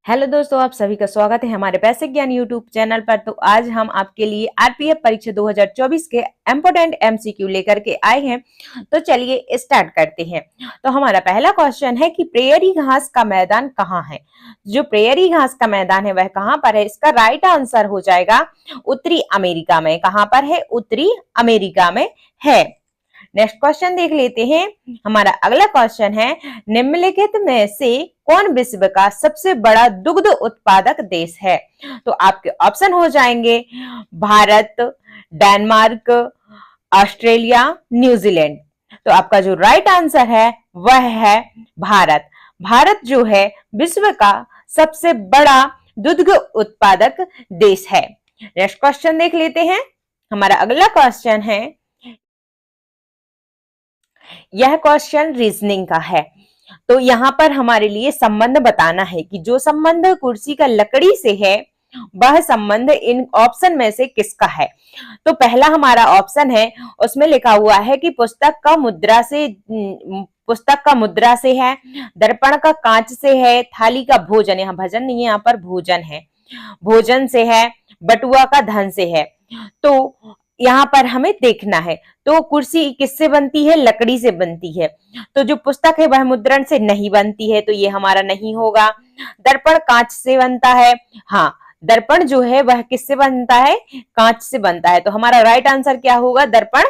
Hello दोस्तों, आप सभी का स्वागत है हमारे बेसिक ज्ञान यूट्यूब चैनल पर। तो आज हम आपके लिए आरपीएफ परीक्षा 2024 के इम्पोर्टेंट एमसीक्यू लेकर के आए हैं। तो चलिए स्टार्ट करते हैं। तो हमारा पहला क्वेश्चन है कि प्रेयरी घास का मैदान कहाँ है। जो प्रेयरी घास का मैदान है वह कहाँ पर है। इसका राइट आंसर हो जाएगा उत्तरी अमेरिका में। कहाँ पर है? उत्तरी अमेरिका में है। नेक्स्ट क्वेश्चन देख लेते हैं। हमारा अगला क्वेश्चन है, निम्नलिखित में से कौन विश्व का सबसे बड़ा दुग्ध उत्पादक देश है। तो आपके ऑप्शन हो जाएंगे भारत, डेनमार्क, ऑस्ट्रेलिया, न्यूजीलैंड। तो आपका जो राइट आंसर है वह है भारत। भारत जो है विश्व का सबसे बड़ा दुग्ध उत्पादक देश है। नेक्स्ट क्वेश्चन देख लेते हैं। हमारा अगला क्वेश्चन है, यह क्वेश्चन रीजनिंग का है। तो यहाँ पर हमारे लिए संबंध बताना है कि जो संबंध कुर्सी का लकड़ी से है वह संबंध इन ऑप्शन में से किसका है। तो पहला हमारा ऑप्शन है, उसमें लिखा हुआ है कि पुस्तक का मुद्रा से है, दर्पण का कांच से है, थाली का भोजन, यहाँ भजन नहीं है, यहाँ पर भोजन है, भोजन से है, बटुआ का धन से है। तो यहाँ पर हमें देखना है। तो कुर्सी किससे बनती है? लकड़ी से बनती है। तो जो पुस्तक है वह मुद्रण से नहीं बनती है, तो ये हमारा नहीं होगा। दर्पण कांच से बनता है। हाँ, दर्पण जो है वह किससे बनता है? कांच से बनता है। तो हमारा राइट आंसर क्या होगा? दर्पण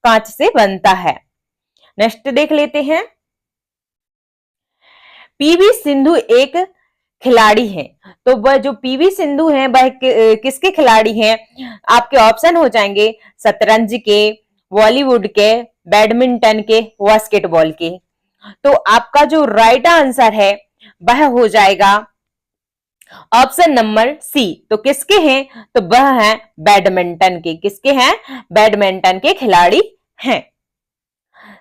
कांच से बनता है। नेक्स्ट देख लेते हैं। पीवी सिंधु एक खिलाड़ी है। तो वह जो पीवी सिंधु है वह किसके खिलाड़ी हैं? आपके ऑप्शन हो जाएंगे शतरंज के, बॉलीवुड के, बैडमिंटन के, बास्केटबॉल के। तो आपका जो राइट आंसर है वह हो जाएगा ऑप्शन नंबर सी। तो किसके हैं? तो वह है बैडमिंटन के। किसके हैं? बैडमिंटन के खिलाड़ी हैं।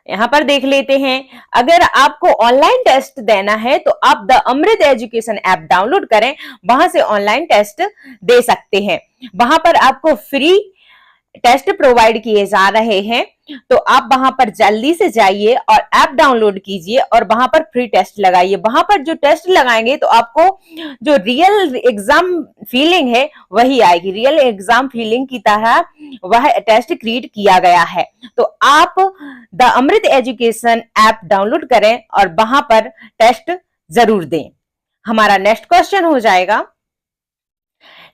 यहां पर देख लेते हैं। अगर आपको ऑनलाइन टेस्ट देना है तो आप the Amrit education app download करें, वहां से ऑनलाइन टेस्ट दे सकते हैं। वहां पर आपको फ्री टेस्ट प्रोवाइड किए जा रहे हैं। तो आप वहां पर जल्दी से जाइए और ऐप डाउनलोड कीजिए और वहां पर फ्री टेस्ट लगाइए। वहां पर जो टेस्ट लगाएंगे तो आपको जो रियल एग्जाम फीलिंग है वही आएगी। रियल एग्जाम फीलिंग की तरह वह टेस्ट क्रिएट किया गया है। तो आप the Amrit education app download करें और वहां पर टेस्ट जरूर दें। हमारा नेक्स्ट क्वेश्चन हो जाएगा,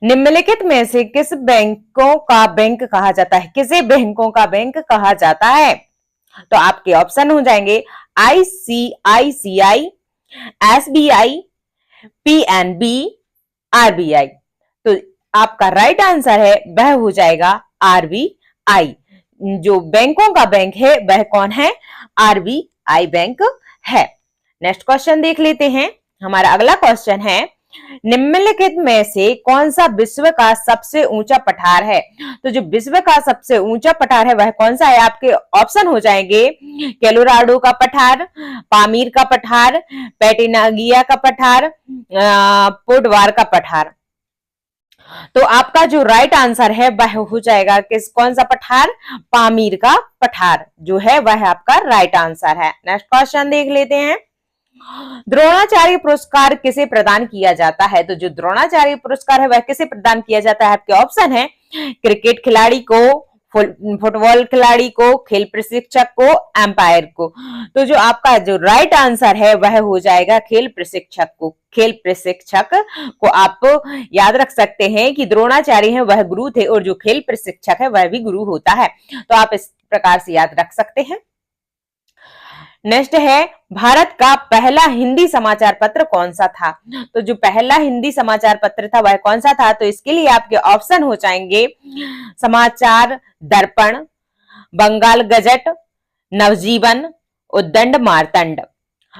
निम्नलिखित में से किस बैंकों का बैंक कहा जाता है? किसे बैंकों का बैंक कहा जाता है? तो आपके ऑप्शन हो जाएंगे आईसीआईसीआई, एसबीआई, पीएनबी, आरबीआई। तो आपका राइट आंसर है वह हो जाएगा आरबीआई। जो बैंकों का बैंक है वह कौन है? आरबीआई बैंक है। नेक्स्ट क्वेश्चन देख लेते हैं। हमारा अगला क्वेश्चन है, निम्नलिखित में से कौन सा विश्व का सबसे ऊंचा पठार है? तो जो विश्व का सबसे ऊंचा पठार है वह कौन सा है? आपके ऑप्शन हो जाएंगे कोलोराडो का पठार, पामीर का पठार, पैटेनागिया का पठार, पोडवार का पठार। तो आपका जो राइट आंसर है वह हो जाएगा कौन सा पठार? पामीर का पठार जो है वह आपका राइट आंसर है। नेक्स्ट क्वेश्चन देख लेते हैं। द्रोणाचार्य पुरस्कार किसे प्रदान किया जाता है? तो जो द्रोणाचार्य पुरस्कार है वह किसे प्रदान किया जाता है? आपके ऑप्शन है क्रिकेट खिलाड़ी को, फुटबॉल खिलाड़ी को, खेल प्रशिक्षक को, एम्पायर को। तो जो आपका जो राइट आंसर है वह हो जाएगा खेल प्रशिक्षक को। खेल प्रशिक्षक को आप याद रख सकते हैं कि द्रोणाचार्य है वह गुरु थे और जो खेल प्रशिक्षक है वह भी गुरु होता है। तो आप इस प्रकार से याद रख सकते हैं। नेक्स्ट है, भारत का पहला हिंदी समाचार पत्र कौन सा था? तो जो पहला हिंदी समाचार पत्र था वह कौन सा था? तो इसके लिए आपके ऑप्शन हो जाएंगे समाचार दर्पण, बंगाल गजट, नवजीवन, उद्दंड मार्तंड।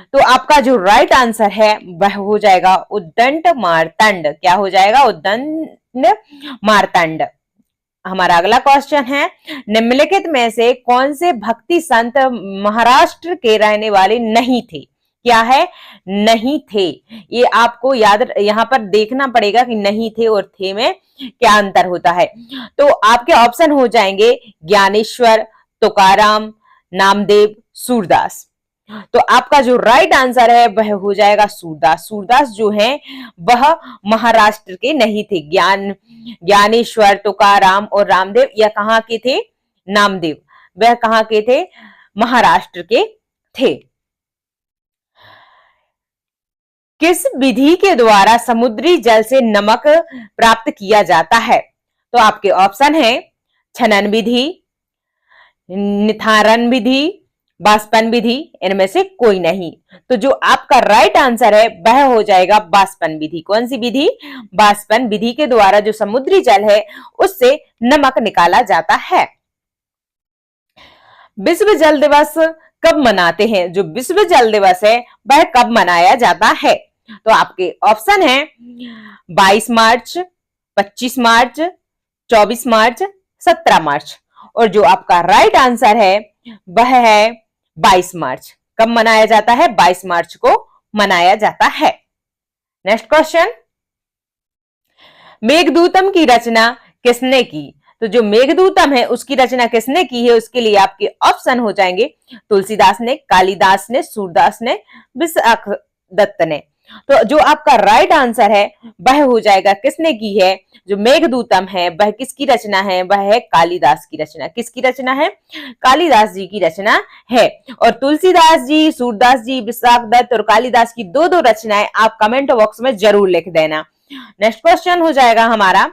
तो आपका जो राइट आंसर है वह हो जाएगा उद्दंड मार्तंड। क्या हो जाएगा? उद्दंड मार्तंड। हमारा अगला क्वेश्चन है, निम्नलिखित में से कौन से भक्ति संत महाराष्ट्र के रहने वाले नहीं थे? क्या है? नहीं थे। ये आपको याद यहां पर देखना पड़ेगा कि नहीं थे और थे में क्या अंतर होता है। तो आपके ऑप्शन हो जाएंगे ज्ञानेश्वर, तुकाराम, नामदेव, सूरदास। तो आपका जो राइट आंसर है वह हो जाएगा सूरदास। सूरदास जो है वह महाराष्ट्र के नहीं थे। ज्ञानेश्वर, तुकाराम और रामदेव यह कहाँ के थे? नामदेव, वह कहाँ के थे? महाराष्ट्र के थे। किस विधि के द्वारा समुद्री जल से नमक प्राप्त किया जाता है? तो आपके ऑप्शन है छनन विधि, निथारण विधि, बाष्पन विधि, इनमें से कोई नहीं। तो जो आपका राइट आंसर है वह हो जाएगा बाष्पन विधि। कौन सी विधि? बाष्पन विधि के द्वारा जो समुद्री जल है उससे नमक निकाला जाता है। विश्व जल दिवस कब मनाते हैं? जो विश्व जल दिवस है वह कब मनाया जाता है? तो आपके ऑप्शन है 22 मार्च, 25 मार्च, 24 मार्च, 17 मार्च। और जो आपका राइट आंसर है वह है 22 मार्च। कब मनाया जाता है? 22 मार्च को मनाया जाता है। नेक्स्ट क्वेश्चन, मेघदूतम की रचना किसने की? तो जो मेघदूतम है उसकी रचना किसने की है? उसके लिए आपके ऑप्शन हो जाएंगे तुलसीदास ने, कालिदास ने, सूरदास ने, विशाख दत्त ने। तो जो आपका राइट आंसर है वह हो जाएगा किसने की है? जो मेघदूतम है वह किसकी रचना है? वह है कालिदास की रचना। किसकी रचना है? कालिदास जी की रचना है। और तुलसीदास जी, सूरदास जी, विशाख दत्त और कालिदास की दो दो रचनाएं आप कमेंट बॉक्स में जरूर लिख देना। नेक्स्ट क्वेश्चन हो जाएगा हमारा,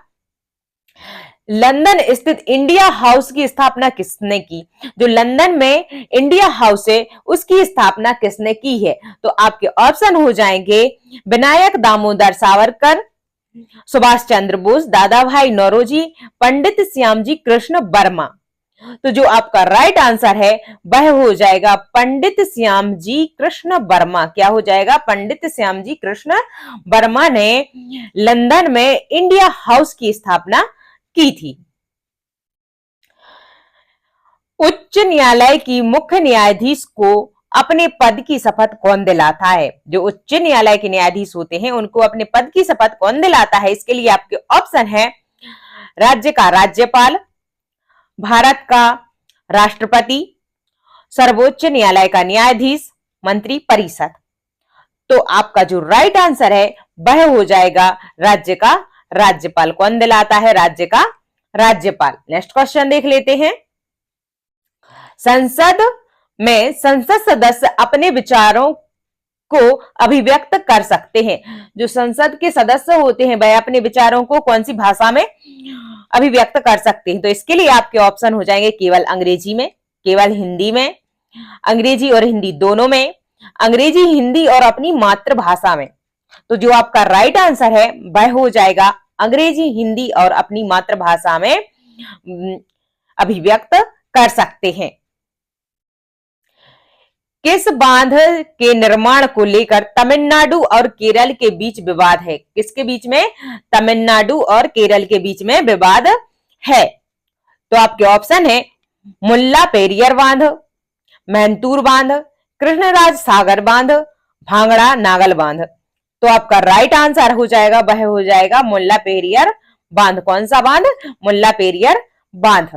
लंदन स्थित इंडिया हाउस की स्थापना किसने की? जो लंदन में इंडिया हाउस है उसकी स्थापना किसने की है? तो आपके ऑप्शन हो जाएंगे विनायक दामोदर सावरकर, सुभाष चंद्र बोस, दादा भाई नौरोजी, पंडित श्यामजी कृष्ण वर्मा। तो जो आपका राइट आंसर है वह हो जाएगा पंडित श्यामजी कृष्ण वर्मा। क्या हो जाएगा? पंडित श्यामजी कृष्ण वर्मा ने लंदन में इंडिया हाउस की स्थापना की थी। उच्च न्यायालय की मुख्य न्यायाधीश को अपने पद की शपथ कौन दिलाता है? जो उच्च न्यायालय के न्यायाधीश होते हैं उनको अपने पद की शपथ कौन दिलाता है? इसके लिए आपके ऑप्शन है राज्य का राज्यपाल, भारत का राष्ट्रपति, सर्वोच्च न्यायालय का न्यायाधीश, मंत्री परिषद। तो आपका जो राइट आंसर है वह हो जाएगा राज्य का राज्यपाल। कौन दिलाता है? राज्य का राज्यपाल। नेक्स्ट क्वेश्चन देख लेते हैं, संसद में संसद सदस्य अपने विचारों को अभिव्यक्त कर सकते हैं। जो संसद के सदस्य होते हैं वह अपने विचारों को कौन सी भाषा में अभिव्यक्त कर सकते हैं? तो इसके लिए आपके ऑप्शन हो जाएंगे केवल अंग्रेजी में, केवल हिंदी में, अंग्रेजी और हिंदी दोनों में, अंग्रेजी, हिंदी और अपनी मातृभाषा में। तो जो आपका राइट आंसर है वह हो जाएगा अंग्रेजी, हिंदी और अपनी मातृभाषा में अभिव्यक्त कर सकते हैं। किस बांध के निर्माण को लेकर तमिलनाडु और केरल के बीच विवाद है? किसके बीच में? तमिलनाडु और केरल के बीच में विवाद है। तो आपके ऑप्शन है मुल्ला पेरियर बांध, मैंतूर बांध, कृष्णराज सागर बांध, भांगड़ा नागल बांध। तो आपका राइट आंसर हो जाएगा वह हो जाएगा मुल्ला पेरियर बांध। कौन सा बांध? मुल्ला पेरियर बांध।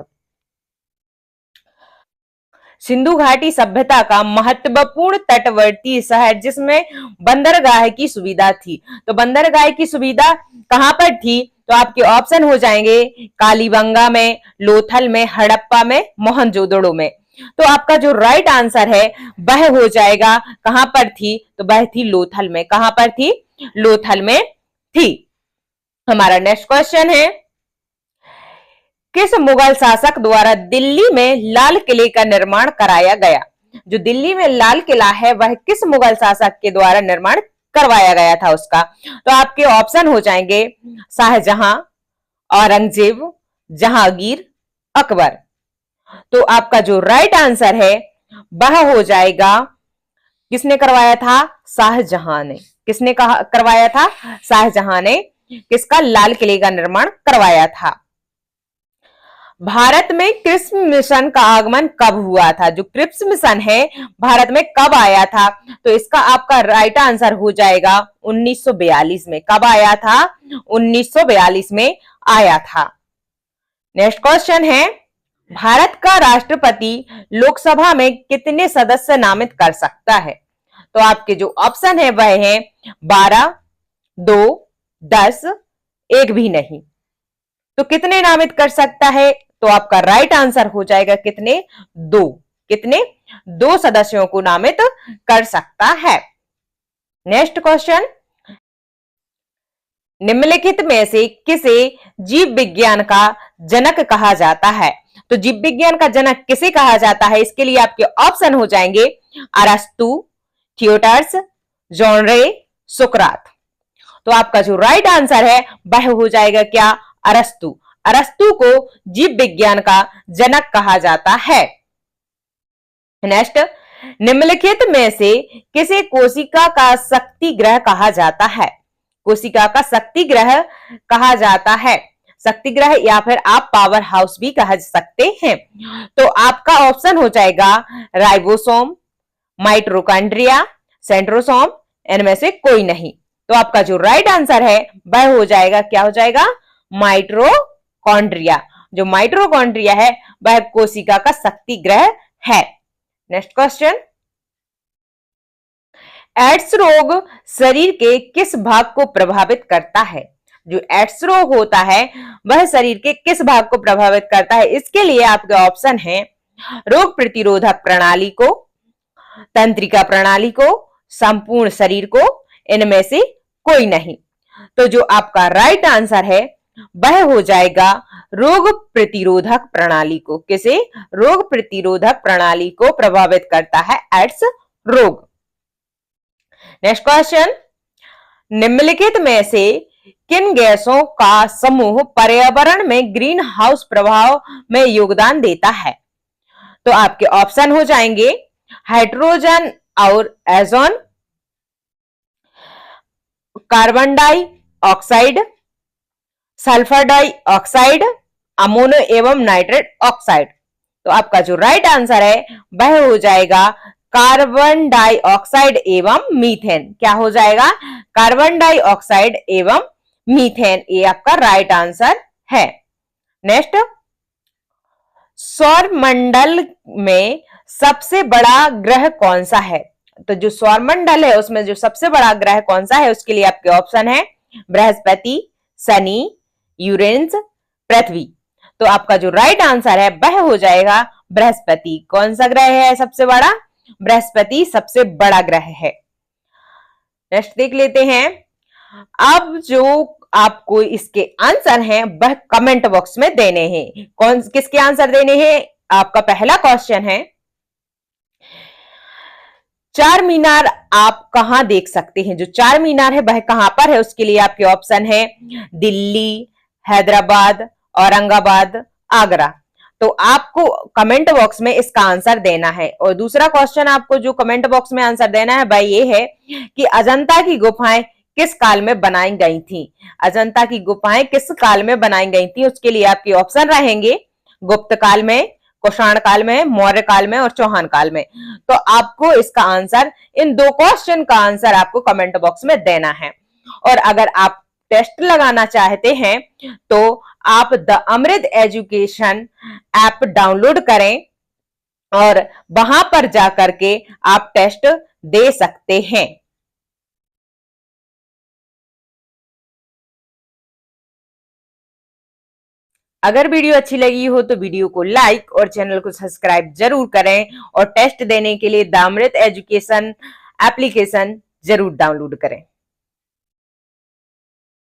सिंधु घाटी सभ्यता का महत्वपूर्ण तटवर्ती शहर जिसमें बंदरगाह की सुविधा थी। तो बंदरगाह की सुविधा कहां पर थी? तो आपके ऑप्शन हो जाएंगे कालीबंगा में, लोथल में, हड़प्पा में, मोहनजोदड़ो में। तो आपका जो राइट आंसर है वह हो जाएगा कहां पर थी? तो वह थी लोथल में। कहां पर थी? लोथल में थी। हमारा नेक्स्ट क्वेश्चन है, किस मुगल शासक द्वारा दिल्ली में लाल किले का निर्माण कराया गया? जो दिल्ली में लाल किला है वह किस मुगल शासक के द्वारा निर्माण करवाया गया था उसका? तो आपके ऑप्शन हो जाएंगे शाहजहां, औरंगजेब, जहांगीर, अकबर। तो आपका जो राइट आंसर है वह हो जाएगा किसने करवाया था? शाहजहां ने। किसने करवाया था? शाहजहां ने किसका? लाल किले का निर्माण करवाया था। भारत में क्रिप्स मिशन का आगमन कब हुआ था? जो क्रिप्स मिशन है भारत में कब आया था? तो इसका आपका राइट आंसर हो जाएगा 1942 में। कब आया था? 1942 में आया था। नेक्स्ट क्वेश्चन है, भारत का राष्ट्रपति लोकसभा में कितने सदस्य नामित कर सकता है? तो आपके जो ऑप्शन है वह है 12, 2, 10, एक भी नहीं। तो कितने नामित कर सकता है? तो आपका राइट आंसर हो जाएगा कितने? 2। कितने? 2 सदस्यों को नामित कर सकता है। नेक्स्ट क्वेश्चन, निम्नलिखित में से किसे जीव विज्ञान का जनक कहा जाता है? तो जीव विज्ञान का जनक किसे कहा जाता है? इसके लिए आपके ऑप्शन हो जाएंगे अरस्तु, थियोटर्स, जॉन रे, सुकरात। तो आपका जो राइट आंसर है वह हो जाएगा क्या? अरस्तु। अरस्तु को जीव विज्ञान का जनक कहा जाता है। नेक्स्ट, निम्नलिखित में से किसे कोशिका का शक्ति ग्रह कहा जाता है? कोशिका का शक्ति ग्रह कहा जाता है, शक्ति ग्रह या फिर आप पावर हाउस भी कह सकते हैं। तो आपका ऑप्शन हो जाएगा राइबोसोम, माइटोकॉन्ड्रिया, सेंट्रोसोम, इनमें से कोई नहीं। तो आपका जो राइट आंसर है वह हो जाएगा, क्या हो जाएगा? माइटोकॉन्ड्रिया। जो माइटोकॉन्ड्रिया है वह कोशिका का शक्ति ग्रह है। नेक्स्ट क्वेश्चन, एड्स रोग शरीर के किस भाग को प्रभावित करता है? जो एड्स रोग होता है वह शरीर के किस भाग को प्रभावित करता है? इसके लिए आपके ऑप्शन है रोग प्रतिरोधक प्रणाली को, तंत्रिका प्रणाली को, संपूर्ण शरीर को, इनमें से कोई नहीं। तो जो आपका राइट आंसर है वह हो जाएगा रोग प्रतिरोधक प्रणाली को। किसे? रोग प्रतिरोधक प्रणाली को प्रभावित करता है एड्स रोग। नेक्स्ट क्वेश्चन, निम्नलिखित में से किन गैसों का समूह पर्यावरण में ग्रीन हाउस प्रभाव में योगदान देता है? तो आपके ऑप्शन हो जाएंगे हाइड्रोजन और ozone, carbon dioxide, sulphur dioxide, अमोनो एवं नाइट्रेट ऑक्साइड। तो आपका जो राइट आंसर है वह हो जाएगा कार्बन डाइऑक्साइड एवं मीथेन। क्या हो जाएगा? कार्बन डाइऑक्साइड एवं मीथेन, ये आपका राइट आंसर है। नेक्स्ट, सौरमंडल में सबसे बड़ा ग्रह कौन सा है? तो जो सौरमंडल है उसमें जो सबसे बड़ा ग्रह कौन सा है उसके लिए आपके ऑप्शन है बृहस्पति, शनि, यूरेनस, पृथ्वी। तो आपका जो राइट आंसर है वह हो जाएगा बृहस्पति। कौन सा ग्रह है सबसे बड़ा? बृहस्पति सबसे बड़ा ग्रह है। नेक्स्ट देख लेते हैं। अब जो आपको इसके आंसर हैं वह कमेंट बॉक्स में देने हैं। कौन किसके आंसर देने हैं? आपका पहला क्वेश्चन है, चार मीनार आप कहां देख सकते हैं? जो चार मीनार है वह कहां पर है? उसके लिए आपके ऑप्शन है दिल्ली, हैदराबाद, औरंगाबाद, आगरा। तो आपको कमेंट बॉक्स में इसका आंसर देना है। और दूसरा क्वेश्चन आपको जो कमेंट बॉक्स में आंसर देना है वह ये है कि अजंता की गुफाएं किस काल में बनाई गई थी? अजंता की गुफाएं किस काल में बनाई गई थी? उसके लिए आपके ऑप्शन रहेंगे गुप्त काल में, कुषाण काल में, मौर्य काल में और चौहान काल में। तो आपको इसका आंसर, इन 2 क्वेश्चन का आंसर आपको कमेंट बॉक्स में देना है। और अगर आप टेस्ट लगाना चाहते हैं तो आप the Amrit education app download करें और वहां पर जाकर के आप टेस्ट दे सकते हैं। अगर वीडियो अच्छी लगी हो तो वीडियो को लाइक और चैनल को सब्सक्राइब जरूर करें और टेस्ट देने के लिए द अमृत एजुकेशन एप्लीकेशन जरूर डाउनलोड करें।